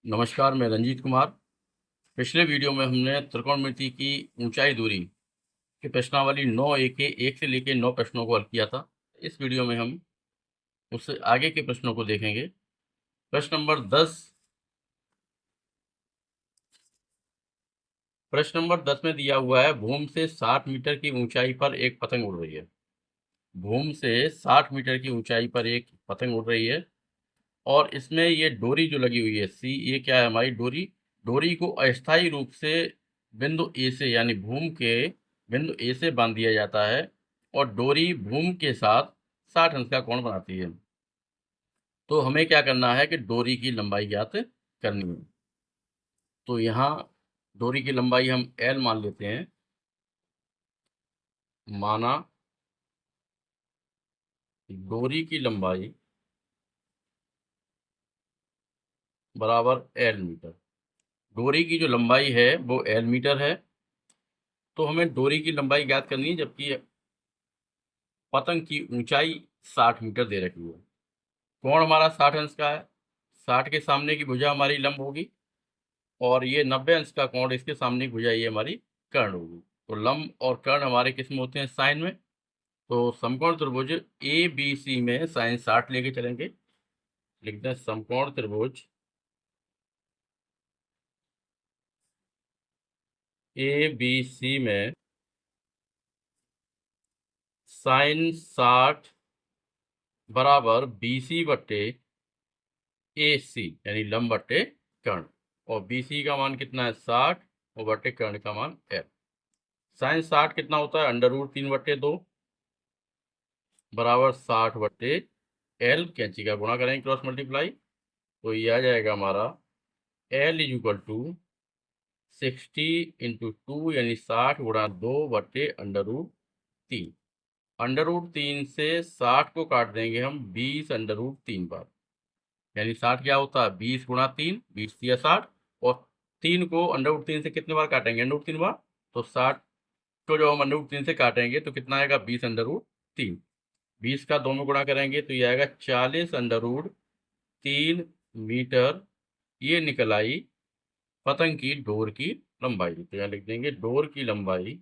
नमस्कार, मैं रंजीत कुमार। पिछले वीडियो में हमने त्रिकोणमिति की ऊंचाई दूरी की प्रश्नावली 9A के 1 से लेकर 9 प्रश्नों को हल किया था। इस वीडियो में हम उससे आगे के प्रश्नों को देखेंगे। प्रश्न नंबर 10 में दिया हुआ है, भूमि से 60 मीटर की ऊंचाई पर एक पतंग उड़ रही है। भूमि से 60 मीटर की ऊंचाई पर एक पतंग उड़ रही है और इसमें ये डोरी जो लगी हुई है सी, ये क्या है हमारी डोरी। डोरी को अस्थायी रूप से बिंदु ए से, यानी भूमि के बिंदु ए से बांध दिया जाता है और डोरी भूमि के साथ 60 अंश का कोण बनाती है। तो हमें क्या करना है कि डोरी की लंबाई ज्ञात करनी है। तो यहाँ डोरी की लंबाई हम एल मान लेते हैं। माना डोरी की लंबाई बराबर एल मीटर। डोरी की जो लंबाई है वो एल मीटर है। तो हमें डोरी की लंबाई ज्ञात करनी है, जबकि पतंग की ऊंचाई 60 मीटर दे रखी है। कोण हमारा 60 अंश का है। 60 के सामने की भुजा हमारी लंब होगी और ये 90 अंश का कोण इसके सामने की भुजा ये हमारी कर्ण होगी। तो लंब और कर्ण हमारे किस में होते हैं? साइन में। तो समकोण त्रिभुज ए बी सी में साइन 60 लेके चलेंगे। लिखते हैं समकोण त्रिभुज ए बी सी में साइन 60 बराबर बी सी बट्टे ए सी, यानी लंब बट्टे कर्ण। और बी सी का मान कितना है? 60 और बट्टे कर्ण का मान एल। साइन 60 कितना होता है? √3/2 बराबर 60 बट्टे एल। कैंची का गुणा करेंगे, क्रॉस मल्टीप्लाई, तो ये आ जाएगा हमारा एल इज इक्वल टू 60 × 2, यानी 60 गुणा 2 बट्टे √3। √3 से 60 को काट देंगे हम 20 √3 बार, यानी 60 क्या होता है? 20 गुणा 3, 20 या 60, और 3 को √3 से कितने बार काटेंगे? √3 बार। तो 60 को जब हम √3 से काटेंगे तो कितना आएगा? 20 √3। 20 का 2 में गुणा करेंगे तो ये आएगा 40 √3 मीटर। ये निकल आई पतंग की डोर की लंबाई। तो यहाँ लिख देंगे डोर की लंबाई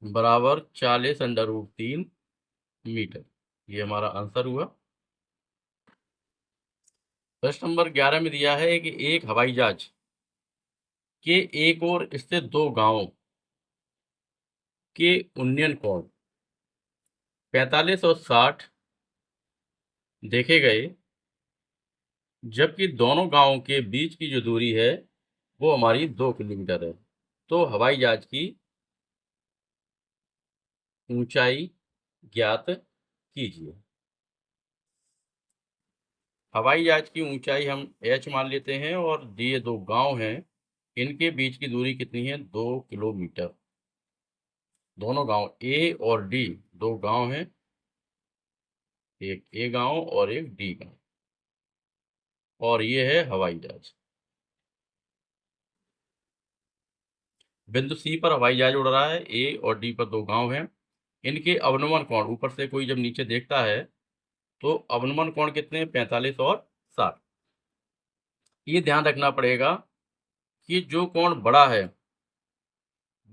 बराबर 40 √3 मीटर। ये हमारा आंसर हुआ। प्रश्न नंबर 11 में दिया है कि एक हवाई जहाज के एक ओर स्थित दो गांवों के उन्नयन कोण 45 और 60 देखे गए, जबकि दोनों गांवों के बीच की जो दूरी है वो हमारी 2 किलोमीटर है। तो हवाई जहाज की ऊंचाई ज्ञात कीजिए। हवाई जहाज की ऊंचाई हम h मान लेते हैं और ये दो गांव हैं, इनके बीच की दूरी कितनी है? 2 किलोमीटर। दोनों गांव ए और डी, दो गांव हैं, एक ए गांव और एक डी गांव, और ये है हवाई जहाज। बिंदु सी पर हवाई जहाज उड़ रहा है, ए और डी पर दो गांव हैं। इनके अवनमन कोण, ऊपर से कोई जब नीचे देखता है तो अवनमन कोण कितने हैं? 45 और 60। ये ध्यान रखना पड़ेगा कि जो कोण बड़ा है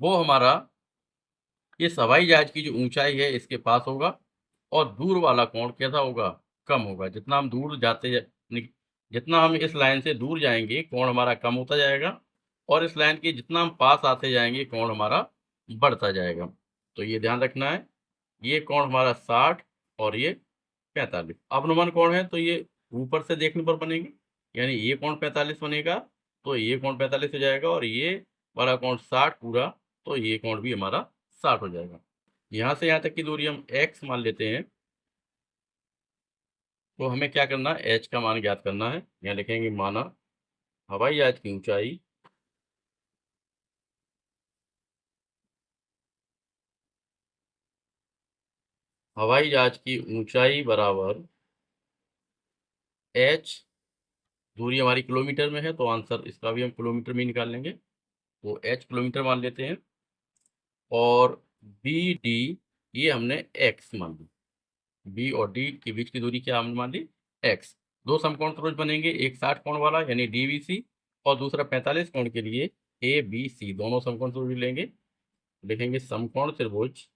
वो हमारा इस हवाई जहाज की जो ऊंचाई है इसके पास होगा, और दूर वाला कोण कैसा होगा? कम होगा। जितना हम दूर जितना हम इस लाइन से दूर जाएंगे कोण हमारा कम होता जाएगा, और इस लाइन के जितना हम पास आते जाएंगे कोण हमारा बढ़ता जाएगा। तो ये ध्यान रखना है। ये कोण हमारा 60 और ये 45 अवनमन कोण है, तो ये ऊपर से देखने पर बनेगी, यानी ये कोण 45 बनेगा, तो ये कोण 45 हो जाएगा, और ये वाला कोण 60 पूरा, तो ये कोण भी हमारा 60 हो जाएगा। यहाँ से यहाँ तक की दूरी हम x मान लेते हैं। तो हमें क्या करना है? h का मान ज्ञात करना है। यहाँ लिखेंगे माना हवाई जहाज की ऊंचाई बराबर h। दूरी हमारी किलोमीटर में है तो आंसर इसका भी हम किलोमीटर में निकाल लेंगे, तो h किलोमीटर मान लेते हैं। और बी डी ये हमने x मान ली। बी और डी के बीच की दूरी क्या हमने मान ली? एक्स। दो समकोण त्रिभुज बनेंगे, एक 60 कोण वाला यानी डीबीसी और दूसरा 45 कोण के लिए ए बी सी। दोनों समकोण त्रिभुज लेंगे, लिखेंगे समकोण त्रिभुज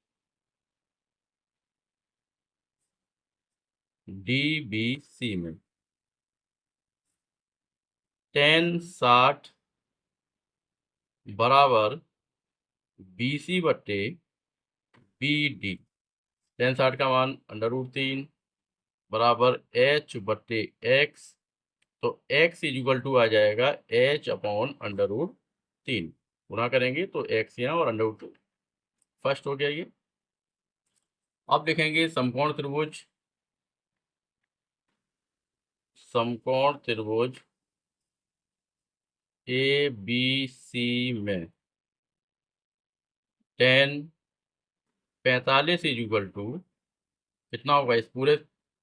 डीबीसी में tan 60 बराबर BC बट्टे BD। tan 60 का मान √3 बराबर H बट्टे X। तो x इक्वल टू आ जाएगा H अपॉन √3। गुणा करेंगे तो x यहाँ और √2 फर्स्ट हो गया ये। अब लिखेंगे समकोण त्रिभुज ABC में tan 45 इक्वल टू कितना होगा, इस पूरे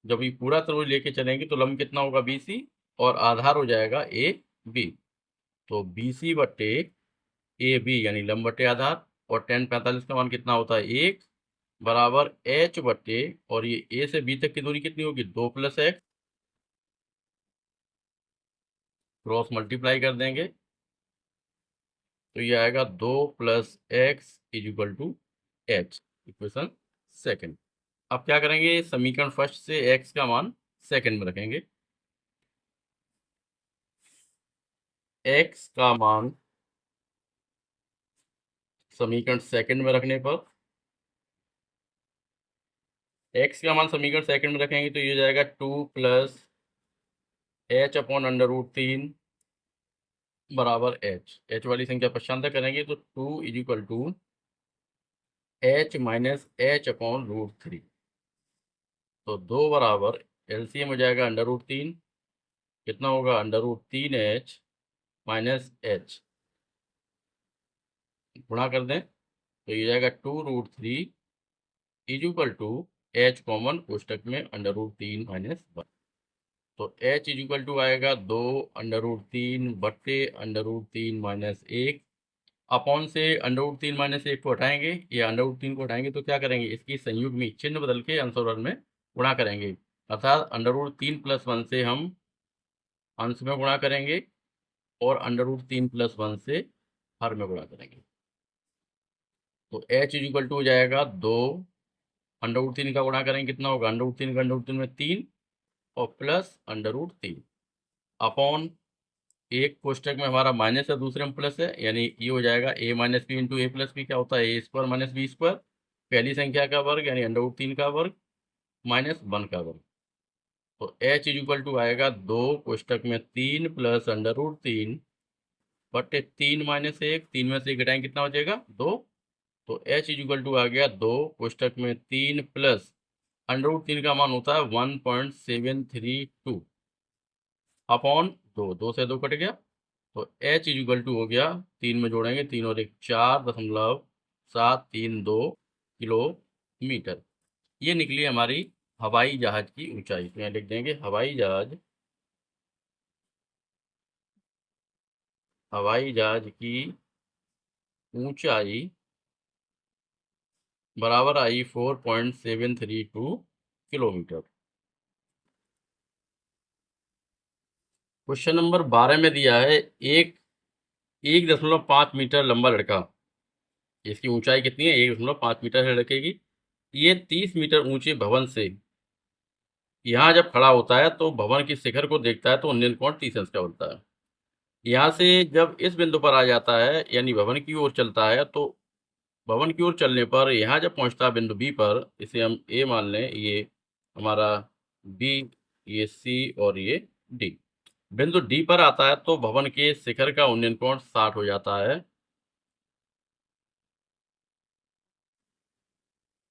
जब ये पूरा त्रिभुज लेके चलेंगे तो लंब कितना होगा BC और आधार हो जाएगा AB। तो BC बट्टे AB यानी लंब बट्टे आधार, और tan 45 का मान कितना होता है 1 बराबर H बट्टे, और ये A से B तक की दूरी कितनी होगी 2 + x, क्रॉस मल्टीप्लाई कर देंगे तो ये आएगा 2 + x equal to H। Equation second. अब क्या करेंगे, समीकरण फर्स्ट से x का मान सेकंड में रखेंगे। x का मान समीकरण सेकंड में रखने पर x का मान समीकरण सेकंड में रखेंगे तो ये हो जाएगा 2 + h अपॉन √3 बराबर h वाली संख्या पश्चांतर करेंगे तो 2 equal to h minus h upon √3। तो 2 बराबर एलसीएम हो जाएगा √3, कितना होगा √3h माइनस h, गुणा कर दें तो ये जाएगा 2√3 इक्वल टू h कॉमन कोष्टक में √3 माइनस 1। तो h इक्वल टू आएगा 2 √3 बट्टे √3 माइनस 1 अपॉन से √3 माइनस 1 को हटाएंगे, ये √3 को हटाएंगे तो क्या करेंगे, इसकी संयुग्मी चिन्ह बदल के अंशवर्ण में गुणा करेंगे, अर्थात √3 + 1 से हम अंश में गुणा करेंगे और √3 + 1 से हर में गुणा करेंगे। तो h इक्वल टू हो जाएगा 2 √3 का गुणा करेंगे कितना होगा √3 का √3 में 3 और प्लस √3 अपॉन एक कोष्टक में हमारा माइनस है, दूसरे में प्लस है, यानी ये हो जाएगा a minus B into A plus B. क्या होता है a² माइनस b², पहली संख्या का वर्ग यानी √3 का वर्ग माइनस 1 का वर्ग। तो h इक्वल टू आएगा 2 कोष्टक में 3 प्लस √3 बट्टे 3 माइनस 1, 3 में से 1 घटाएंगे कितना हो जाएगा 2। तो h इक्वल टू आ गया 2 कोष्टक में 3 प्लस √3 का मान होता है 1.732 अपॉन 2 से 2 कट गया। तो h इक्वल टू हो गया 3 में जोड़ेंगे 3 और 1 4.732 किलोमीटर। ये निकली हमारी हवाई जहाज की ऊंचाई। तो यहाँ लिख देंगे हवाई जहाज की ऊंचाई बराबर आई 4.732 किलोमीटर। क्वेश्चन नंबर 12 में दिया है 1.5 मीटर लंबा लड़का, इसकी ऊंचाई कितनी है 1.5 मीटर है लड़के की। ये 30 मीटर ऊंचे भवन से यहाँ जब खड़ा होता है तो भवन की शिखर को देखता है तो उन्नयन कोण 30 अंश का बनता है। यहाँ से जब इस बिंदु पर आ जाता है यानी भवन की ओर चलता है, तो भवन की ओर चलने पर यहाँ जब पहुँचता है बिंदु बी पर, इसे हम ए मान लें, ये हमारा बी, ये सी और ये डी। बिंदु डी पर आता है तो भवन के शिखर का उन्नयन कोण 60 हो जाता है।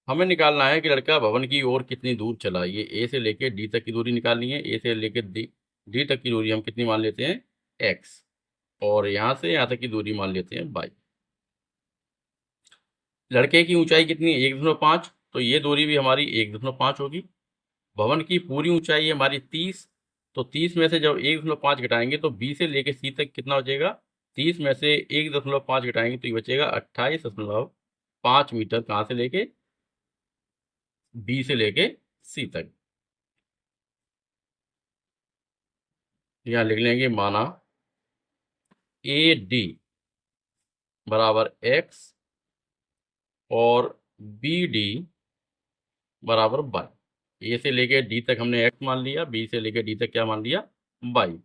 हमें निकालना है कि लड़का भवन की ओर कितनी दूर चला। ये ए से लेके डी तक की दूरी निकालनी है। ए से लेके डी तक की दूरी हम कितनी मान लेते हैं x, और यहाँ से यहाँ तक की दूरी मान लेते हैं y। लड़के की ऊंचाई कितनी है 1.5, तो ये दूरी भी हमारी 1.5 होगी। भवन की पूरी ऊंचाई है हमारी 30, तो 30 में से जब 1.5 घटाएंगे तो बी से लेके सी तक कितना बचेगा, 30 में से 1.5 घटाएंगे तो ये बचेगा 28.5 मीटर। कहाँ से लेके बी से लेके सी तक। यहाँ लिख लेंगे माना ए डी बराबर एक्स और बी डी बराबर वाई। ए से लेके डी तक हमने एक्स मान लिया, बी से लेके डी तक क्या मान लिया, वाई।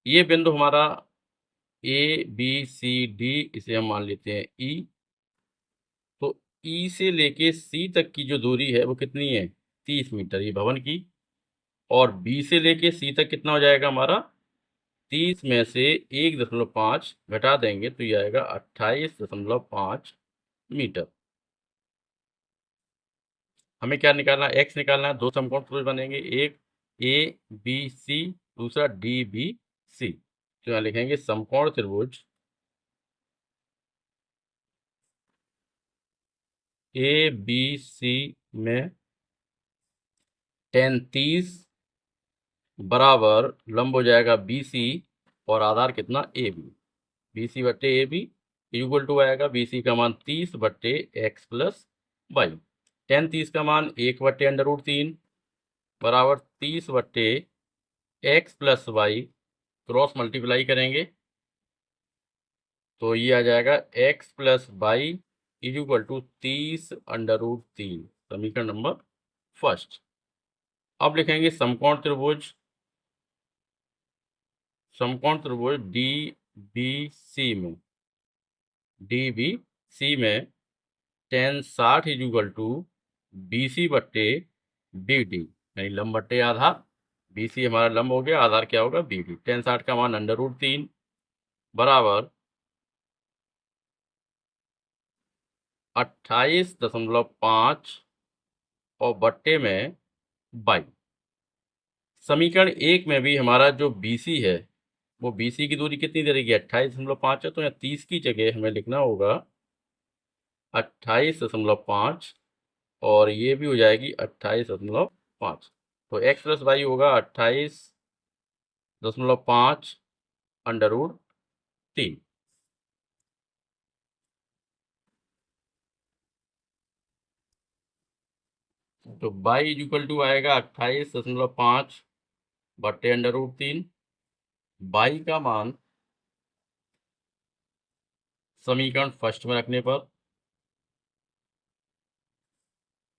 ये बिंदु हमारा ए बी सी डी, इसे हम मान लेते हैं ई। तो ई से लेके सी तक की जो दूरी है वो कितनी है, 30 मीटर, ये भवन की। और बी से लेके सी तक कितना हो जाएगा हमारा, 30 में से 1.5 घटा देंगे तो ये आएगा 28.5 मीटर। हमें क्या निकालना है, एक्स निकालना है। दो समकोण त्रिभुज बनेंगे, एक ए बी सी, दूसरा डी बी सी। तो यहाँ लिखेंगे समकोण त्रिभुज ए बी सी में tan 30 बराबर लंब हो जाएगा बी सी और आधार कितना, ए बी। बी सी बट्टे ए बी इक्वल टू आएगा बी सी का मान 30 बट्टे एक्स प्लस वाई। tan 30 का मान 1/√3 बराबर 30 बट्टे X plus Y, cross multiply करेंगे तो ये आ जाएगा X plus Y equal to 30√3, समीकरण नंबर फर्स्ट। अब लिखेंगे समकोण त्रिभुज डी बी सी में tan 60 equal to B C बट्टे डी डी, यानी लंब बट्टे आधार। बी सी हमारा लंब हो गया, आधार क्या होगा, बी डी। tan 60 का मान √3 बराबर 28.5 और बट्टे में 22। समीकरण 1 में भी हमारा जो बी सी है वो बी सी की दूरी कितनी दे रही है, 28.5 है। तो यहाँ 30 की जगह हमें लिखना होगा 28.5 और ये भी हो जाएगी 28.5। तो एक्स प्लस वाई होगा 28.5 √3। तो बाई इक्वल टू आएगा 28.5 बट्टे √3। बाई का मान समीकरण फर्स्ट में रखने पर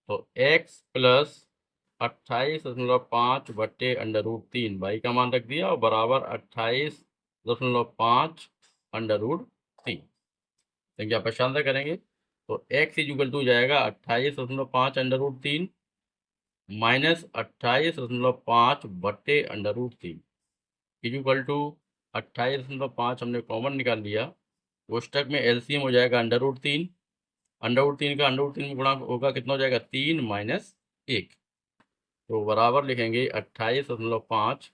तो x प्लस 28.5 बट्टे √3, बाई का मान रख दिया और बराबर 28.5 √3। संख्या पक्षांतर करेंगे तो x इक्वल टू जाएगा 28.5 √3 माइनस 28.5 बट्टे √3 इक्वल टू 28.5 हमने कॉमन निकाल लिया। कोष्टक में एलसीएम हो जाएगा √3, √3 का √3 में गुणा होगा, कितना हो जाएगा, 3 माइनस 1। तो बराबर लिखेंगे 28.5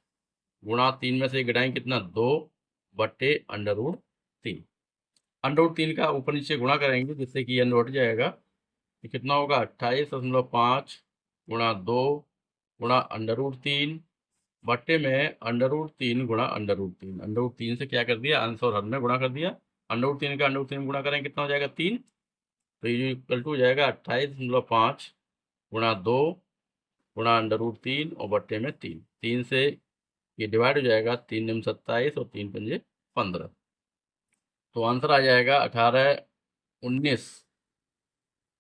गुणा 3 में से घटाएंगे कितना, 2 बट्टे √3। √3 का ऊपर नीचे गुणा करेंगे जिससे कि यह हट जाएगा। तो कितना होगा 28.5 गुणा 2 गुणा √3 बट्टे में √3 गुणा √3। √3 से क्या कर दिया, अंश और हर में गुणा कर दिया। √3 का √3 गुणा करेंगे कितना हो जाएगा, 3। तो ये इक्वल टू हो जाएगा 28.5 गुणा 2 गुणा √3 और बट्टे में 3। 3 से ये डिवाइड हो जाएगा, 3 दूनी 27 और 3 पंजे 15। तो आंसर आ जाएगा 19।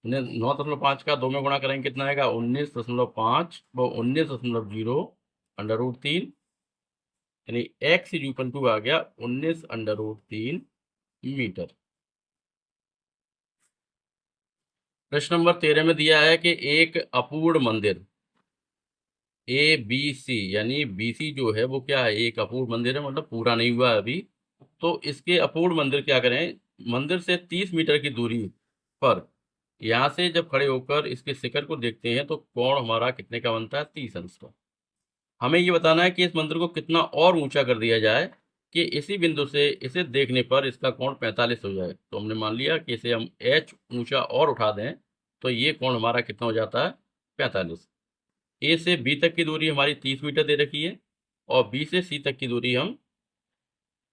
9.5 का 2 में गुणा करेंगे कितना आएगा, 19.5 वो 19.0 √3, यानी x इक्वल टू आ गया 19 √3 मीटर। प्रश्न नंबर 13 में दिया है कि एक अपूर्ण मंदिर ए बी सी, यानी बी सी जो है वो क्या है, एक अपूर्ण मंदिर है, मतलब पूरा नहीं हुआ है अभी। तो इसके अपूर्ण मंदिर क्या करें, मंदिर से 30 मीटर की दूरी पर यहाँ से जब खड़े होकर इसके शिखर को देखते हैं तो कोण हमारा कितने का बनता है, 30 अंश का। हमें ये बताना है कि इस मंदिर को कितना और ऊंचा कर दिया जाए कि इसी बिंदु से इसे देखने पर इसका कोण 45 हो जाए। तो हमने मान लिया कि इसे हम h ऊंचा और उठा दें तो ये कोण हमारा कितना हो जाता है, 45। ए से बी तक की दूरी हमारी 30 मीटर दे रखी है और बी से सी तक की दूरी हम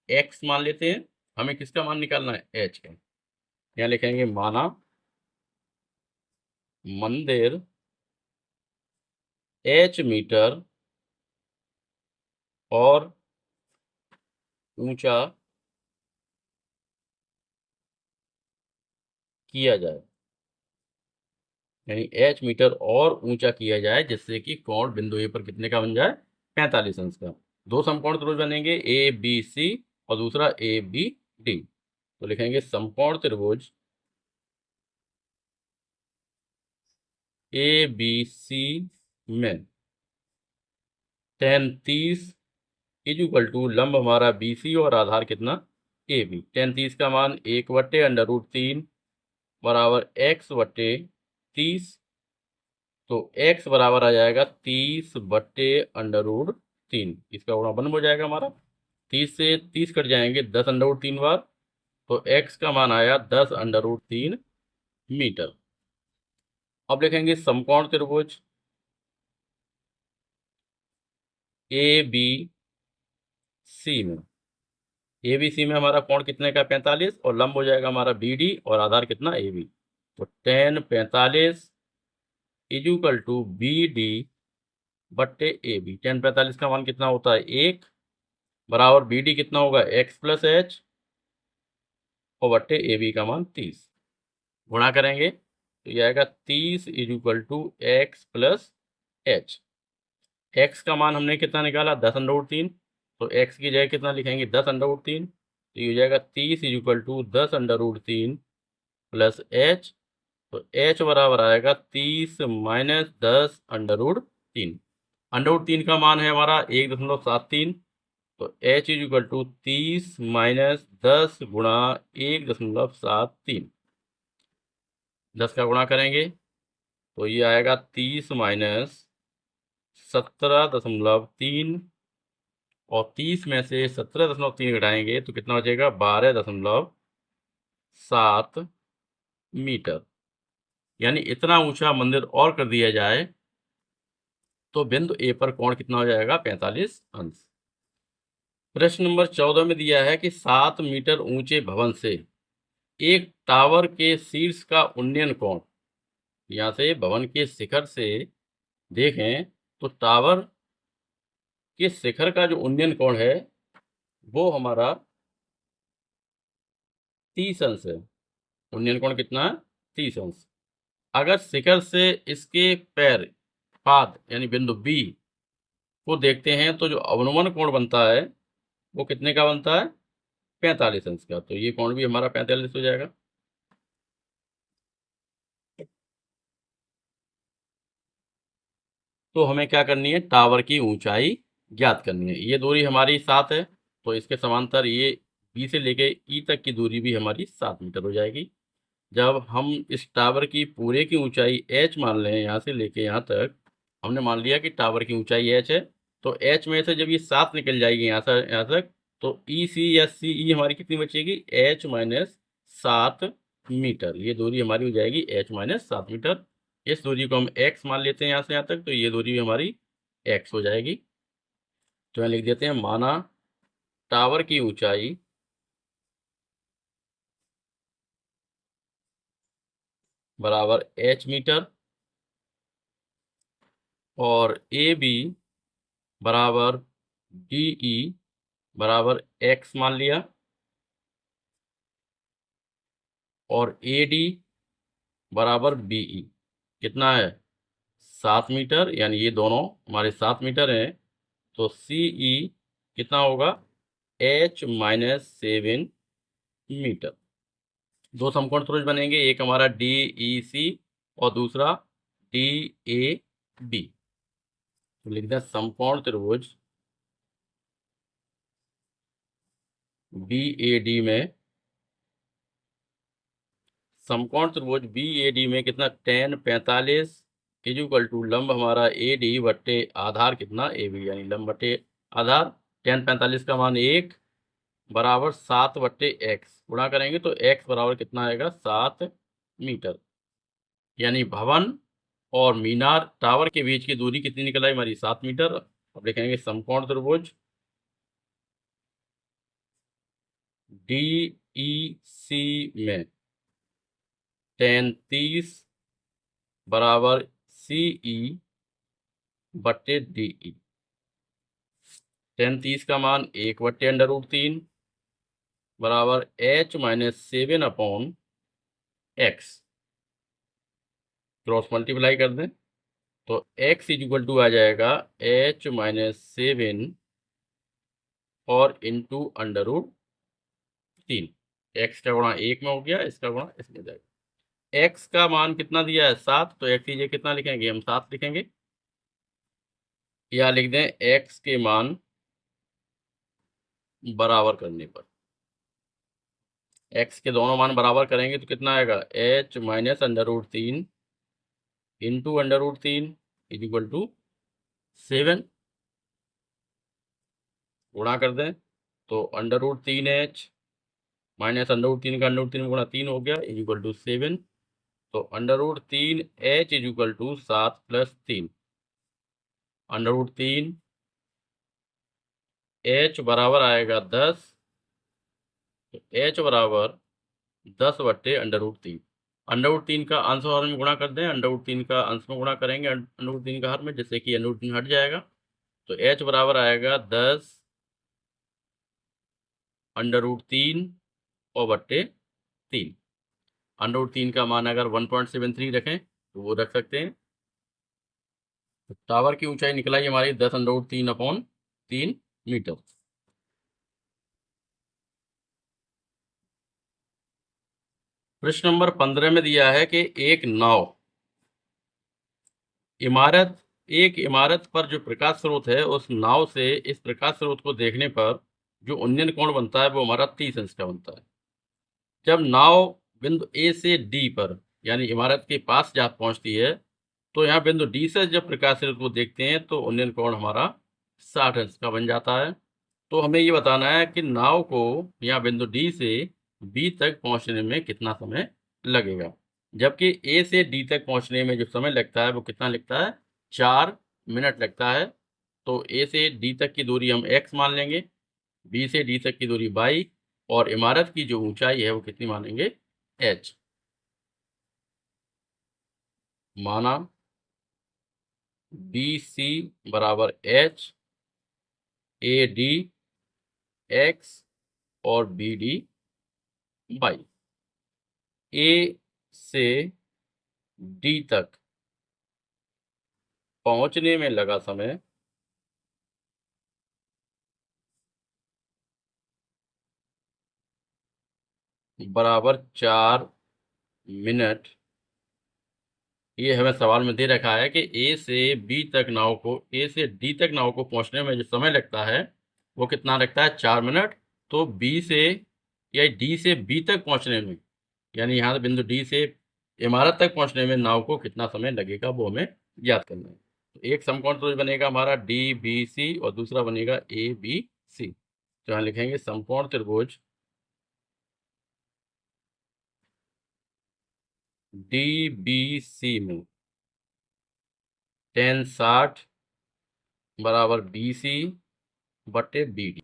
x मान लेते हैं। हमें किसका मान निकालना है, h का। यहाँ लिखेंगे माना मंदिर h मीटर और ऊंचा किया जाए, यानी h मीटर और ऊंचा किया जाए, जिससे कि कोण बिंदु ए पर कितने का बन जाए, 45 अंश का। दो समकोण त्रिभुज बनेंगे, ए बी सी और दूसरा ए बी डी। तो लिखेंगे समकोण त्रिभुज ए बी सी में tan 30 इज इक्वल टू लंब हमारा बी सी और आधार कितना, ए बी। tan 30 का मान 1/√3 बराबर x/30। तो x बराबर आ जाएगा 30/√3। इसका गुणा हो जाएगा हमारा, 30 से 30 कट जाएंगे 10√3 बार। तो x का मान आया 10√3 मीटर। अब लिखेंगे समकोण त्रिभुज ए बी सी में, ए बी सी में हमारा कोण कितने का, 45, और लंब हो जाएगा हमारा बी डी और आधार कितना, ए बी। तो tan 45 is equal to B D बट्टे ए बी। tan 45 का मान कितना होता है, 1 बराबर बी डी कितना होगा, x प्लस एच और बट्टे ए बी का मान 30। गुणा करेंगे तो ये आएगा 30 is equal to X plus H. X का मान हमने कितना निकाला, 10√3। तो एक्स की जगह कितना लिखेंगे, 10√3। तो ये हो जाएगा 30 is equal to 10√3 plus H. तो एच बराबर आएगा 30 माइनस 10√3। √3 का मान है हमारा 1.73। तो H is equal to 30 minus 10 गुणा 1.73। 10 का गुणा करेंगे तो ये आएगा 30 माइनस 17.3, और 30 में से 17.3 घटाएंगे तो कितना बचेगा, 12.7 मीटर। यानी इतना ऊंचा मंदिर और कर दिया जाए तो बिंदु ए पर कोण कितना हो जाएगा, 45 अंश। प्रश्न नंबर 14 में दिया है कि 7 मीटर ऊंचे भवन से एक टावर के शीर्ष का उन्नयन कोण, यहाँ से भवन के शिखर से देखें तो टावर के शिखर का जो उन्नयन कोण है वो हमारा 30 अंश है। उन्नयन कोण कितना है, 30 अंश। अगर शिखर से इसके पैर, पाद यानी बिंदु बी को देखते हैं तो जो अवनमन कोण बनता है वो कितने का बनता है, 45 अंश का। तो ये कोण भी हमारा 45 हो जाएगा। तो हमें क्या करनी है, टावर की ऊंचाई ज्ञात करनी है। ये दूरी हमारी 7 है, तो इसके समांतर ये बी से लेके ई तक की दूरी भी हमारी 7 मीटर हो जाएगी। जब हम इस टावर की पूरे की ऊंचाई h मान लें, यहाँ से लेके यहाँ तक हमने मान लिया कि टावर की ऊंचाई h है, तो h में से जब ये 7 निकल जाएगी यहाँ से यहाँ तक, तो ई सी या सी ई हमारी कितनी बचेगी, h माइनस 7 मीटर। ये दूरी हमारी हो जाएगी h माइनस 7 मीटर। इस दूरी को हम x मान लेते हैं यहाँ से यहाँ तक, तो ये दूरी भी हमारी x हो जाएगी। तो यहाँ लिख देते हैं, माना टावर की ऊंचाई बराबर h मीटर और ए बी बराबर डी ई बराबर x मान लिया, और ए डी बराबर बी ई कितना है, 7 मीटर, यानी ये दोनों हमारे 7 मीटर हैं। तो सी ई कितना होगा, h माइनस 7 मीटर। दो समकोण त्रिभुज बनेंगे, एक हमारा डी ई सी और दूसरा डी ए बी। तो लिखते हैं समकोण त्रिभुज बी ए डी में, समकोण त्रिभुज बी ए डी में कितना, tan 45 इज इक्वल टू लंब हमारा ए डी बट्टे आधार कितना, ए बी, यानी लंब बट्टे आधार। tan 45 का मान 1 बराबर 7/x। गुणा करेंगे तो x बराबर कितना आएगा, 7 मीटर। यानी भवन और मीनार टावर के बीच की दूरी कितनी निकल आई हमारी, 7 मीटर। अब लिखेंगे समकोण त्रिभुज डी ई सी में tan 30 बराबर सी ई बट्टे डी ई। tan30 का मान 1/√3 बराबर h-7/x। क्रॉस मल्टीप्लाई कर दें तो x इक्वल टू आ जाएगा h-7 और इंटू √3। x का गुणा 1 में हो गया, इसका गुणा इसमें जाएगा। x का मान कितना दिया है 7, तो x ये कितना लिखेंगे, हम 7 लिखेंगे, या लिख दें x के मान बराबर करने पर। x के दोनों मान बराबर करेंगे तो कितना आएगा, h-√3 इंटू √3 इक्वल टू 7। गुणा कर दें तो √3h माइनस √3 का √3 गुणा 3 हो गया इक्वल टू 7। तो √3h इक्वल टू 7 + 3। √3 h बराबर आएगा 10, तो h बराबर 10/√3। √3 का अंश और हर में गुणा कर दें, √3 का अंश में गुणा करेंगे √3 का हर में, जिससे कि √3 हट जाएगा। तो h बराबर आएगा 10 √3 और बट्टे 3। √3 का मान अगर 1.73 रखें तो वो रख सकते हैं। तो टावर की ऊंचाई निकलाई हमारी 10√3/3 मीटर। प्रश्न नंबर 15 में दिया है कि एक इमारत पर जो प्रकाश स्रोत है, उस नाव से इस प्रकाश स्रोत को देखने पर जो उन्नयन कोण बनता है वो हमारा 30 अंश का बनता है। जब नाव बिंदु ए से डी पर यानी इमारत के पास जा पहुंचती है, तो यहाँ बिंदु डी से जब प्रकाश स्रोत को देखते हैं तो उन्नयन कोण हमारा 60 अंश का बन जाता है। तो हमें ये बताना है कि नाव को यहाँ बिंदु डी से बी तक पहुंचने में कितना समय लगेगा, जबकि ए से डी तक पहुंचने में जो समय लगता है वो कितना लगता है, 4 मिनट लगता है। तो ए से डी तक की दूरी हम x मान लेंगे, बी से डी तक की दूरी y, और इमारत की जो ऊंचाई है वो कितनी मानेंगे, h। माना बी सी बराबर h, ए डी x और बी डी y। ए से डी तक पहुंचने में लगा समय बराबर 4 मिनट। ये हमें सवाल में दे रखा है कि ए से डी तक नाव को पहुंचने में जो समय लगता है वो कितना लगता है, 4 मिनट। तो बी से या डी से बी तक पहुंचने में, यानी यहाँ बिंदु डी से इमारत तक पहुंचने में नाव को कितना समय लगेगा वो हमें ज्ञात करना है। तो एक समकोण त्रिभुज बनेगा हमारा डी बी सी और दूसरा बनेगा ए बी सी। तो यहाँ लिखेंगे समकोण त्रिभुज डी बी सी में tan 60 बराबर बी सी बटे बी डी।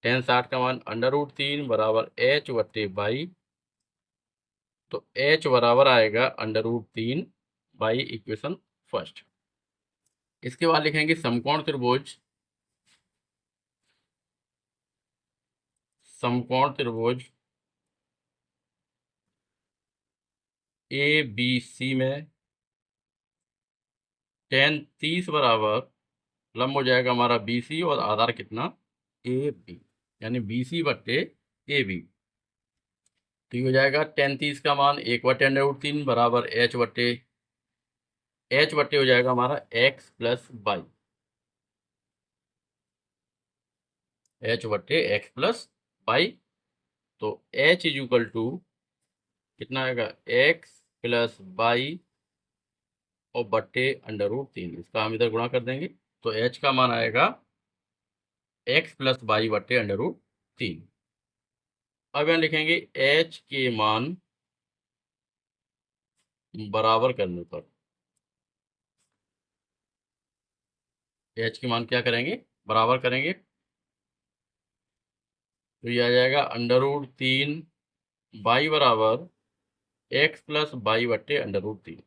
tan 60 का मान √3 बराबर h/y। तो h बराबर आएगा √3 बाई इक्वेशन फर्स्ट। इसके बाद लिखेंगे समकोण त्रिभुज ए बी सी में tan 30 बराबर लंब हो जाएगा हमारा बी सी और आधार कितना, ए बी, यानी बी सी बट्टे ए बी। तो ये हो जाएगा tan 30 का मान 1/√3 बराबर h बट्टे हो जाएगा हमारा x + y, h बट्टे x + y। तो h इक्वल टू कितना आएगा, x + y और बट्टे √3। इसका हम इधर गुणा कर देंगे तो h का मान आएगा x + y बट्टे √3। अब यहाँ लिखेंगे h के मान बराबर करने पर, h के मान क्या करेंगे, बराबर करेंगे। तो ये आ जाएगा √3 y बराबर x + y बट्टे √3।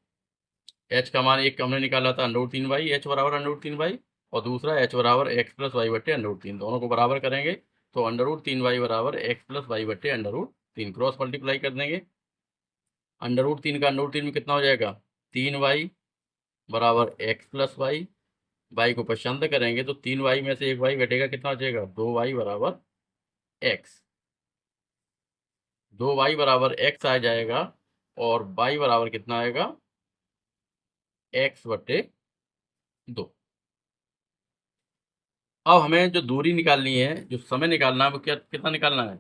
h का मान एक हमने निकाला था √3y, h बराबर √3y। और दूसरा h बराबर एक्स प्लस वाई बट्टे √3, दोनों को बराबर करेंगे तो √3y बराबर एक्स प्लस वाई बट्टे √3, क्रॉस मल्टीप्लाई कर देंगे। √3 का √3 में कितना हो जाएगा, 3y बराबर एक्स प्लस वाई, वाई को पसंद करेंगे तो 3y में से एक y घटेगा, कितना बचेगा, 2y बराबर एक्स। 2y बराबर एक्स आ जाएगा और y बराबर कितना आएगा, एक्स बट्टे 2। अब हमें जो दूरी निकालनी है, जो समय निकालना है, वो कितना निकालना है,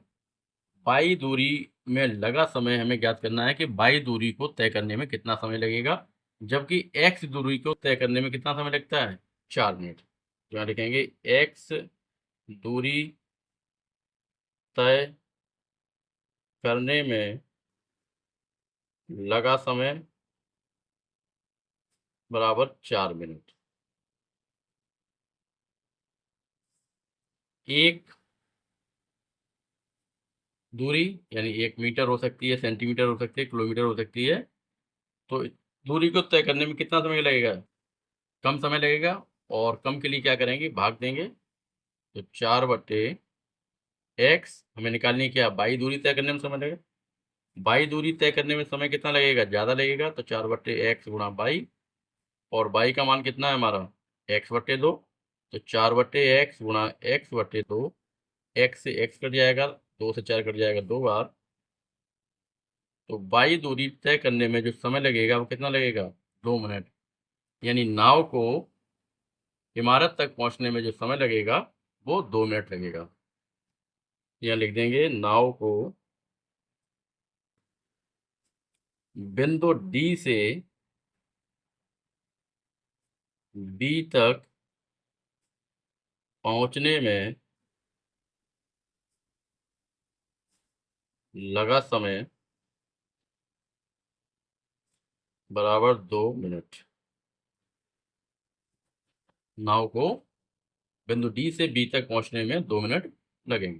बाई दूरी में लगा समय हमें ज्ञात करना है कि बाई दूरी को तय करने में कितना समय लगेगा, जबकि एक्स दूरी को तय करने में कितना समय लगता है, 4 मिनट। तो यहाँ लिखेंगे एक्स दूरी तय करने में लगा समय बराबर 4 मिनट। एक दूरी यानी 1 मीटर हो सकती है, सेंटीमीटर हो सकती है, किलोमीटर हो सकती है, तो दूरी को तय करने में कितना समय लगेगा, कम समय लगेगा। और कम के लिए क्या करेंगे, भाग देंगे, तो 4 बट्टे एक्स हमें निकालनी है, क्या, बाई दूरी तय करने में समय लगेगा। बाई दूरी तय करने में समय कितना लगेगा, ज़्यादा लगेगा, तो 4 बट्टे एक्स गुणा बाई, और बाई का मान कितना है हमारा, एक्स बट्टे 2, तो 4 बट्टे एक्स गुणा एक्स बट्टे 2, एक्स से एक्स कट जाएगा, 2 से 4 कट जाएगा 2 बार, तो बाई दूरी तय करने में जो समय लगेगा वो कितना लगेगा, 2 मिनट। यानी नाव को इमारत तक पहुंचने में जो समय लगेगा वो 2 मिनट लगेगा। यहाँ लिख देंगे, नाव को बिंदु डी से बी तक पहुंचने में लगा समय बराबर 2 मिनट। नाव को बिंदु डी से बी तक पहुंचने में 2 मिनट लगेंगे।